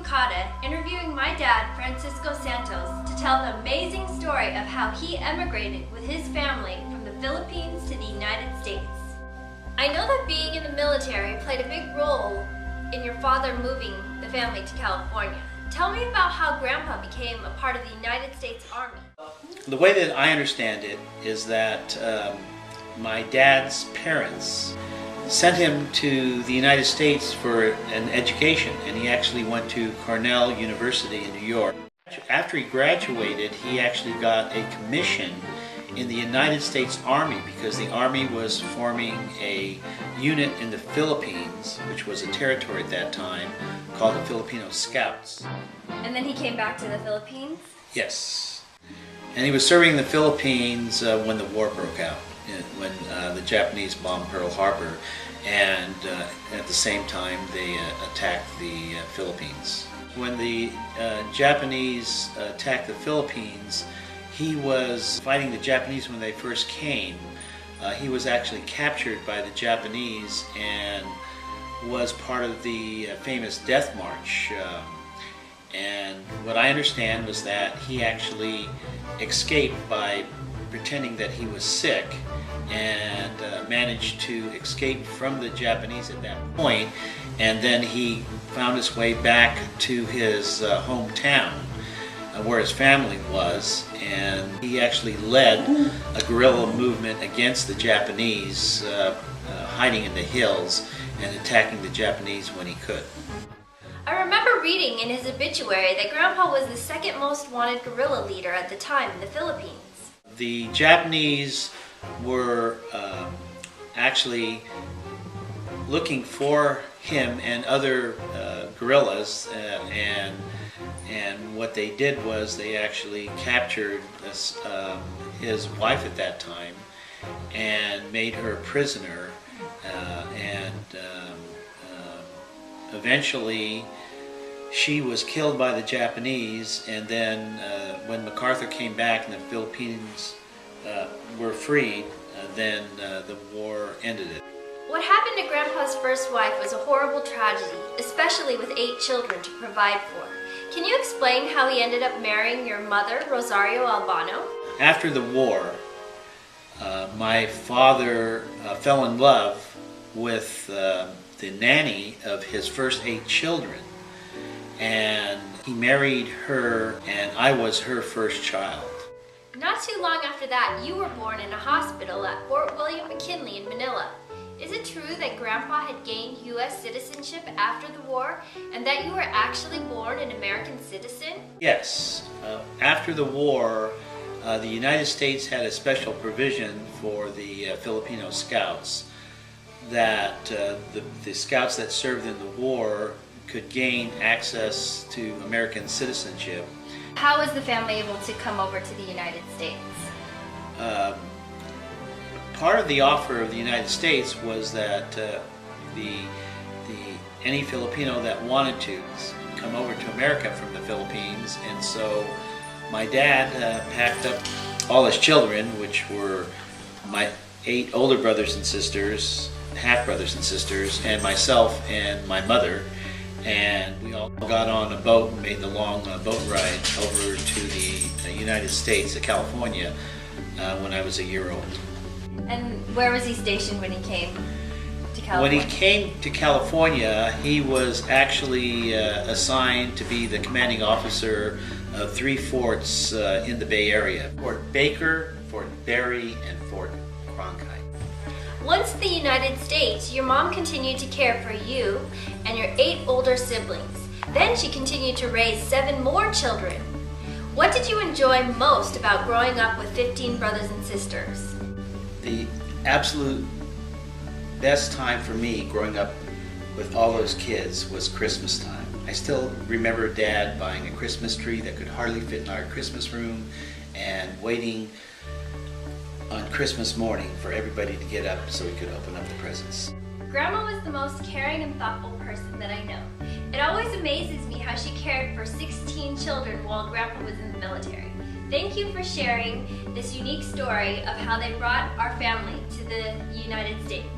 Nakata, interviewing my dad, Francisco Santos, to tell the amazing story of how he emigrated with his family from the Philippines to the United States. I know that being in the military played a big role in your father moving the family to California. Tell me about how Grandpa became a part of the United States Army. The way that I understand it is that my dad's parents sent him to the United States for an education, and he actually went to Cornell University in New York. After he graduated, he actually got a commission in the United States Army because the Army was forming a unit in the Philippines, which was a territory at that time, called the Filipino Scouts. And then he came back to the Philippines? Yes. And he was serving in the Philippines when the war broke out, when the Japanese bombed Pearl Harbor, and at the same time they attacked the Philippines. When the Japanese attacked the Philippines, he was fighting the Japanese when they first came. He was actually captured by the Japanese and was part of the famous Death March. And what I understand was that he actually escaped by pretending that he was sick and managed to escape from the Japanese at that point, and then he found his way back to his hometown where his family was, and he actually led a guerrilla movement against the Japanese, hiding in the hills and attacking the Japanese when he could. I remember reading in his obituary that Grandpa was the second most wanted guerrilla leader at the time in the Philippines. The Japanese were actually looking for him and other guerrillas, and what they did was they actually captured his wife at that time and made her a prisoner, and eventually she was killed by the Japanese, and then when MacArthur came back and the Philippines were freed, then the war ended it. What happened to Grandpa's first wife was a horrible tragedy, especially with 8 children to provide for. Can you explain how he ended up marrying your mother, Rosario Albano? After the war, my father fell in love with the nanny of his first 8 children, and he married her, and I was her first child. Not too long after that, you were born in a hospital at Fort William McKinley in Manila. Is it true that Grandpa had gained U.S. citizenship after the war, and that you were actually born an American citizen? Yes. After the war, the United States had a special provision for the Filipino Scouts that the Scouts that served in the war could gain access to American citizenship. How was the family able to come over to the United States? Part of the offer of the United States was that any Filipino that wanted to come over to America from the Philippines, and so my dad packed up all his children, which were my 8 older brothers and sisters, half brothers and sisters, and myself and my mother, and we all got on a boat and made the long boat ride over to the United States, to California, when I was a year old. And where was he stationed when he came to California? When he came to California, he was actually assigned to be the commanding officer of 3 forts in the Bay Area: Fort Baker, Fort Berry, and Fort Cronkite. Once in the United States, your mom continued to care for you and your 8 older siblings. Then she continued to raise 7 more children. What did you enjoy most about growing up with 15 brothers and sisters? The absolute best time for me growing up with all those kids was Christmas time. I still remember Dad buying a Christmas tree that could hardly fit in our Christmas room and waiting on Christmas morning for everybody to get up so we could open up the presents. Grandma was the most caring and thoughtful person that I know. It always amazes me how she cared for 16 children while Grandpa was in the military. Thank you for sharing this unique story of how they brought our family to the United States.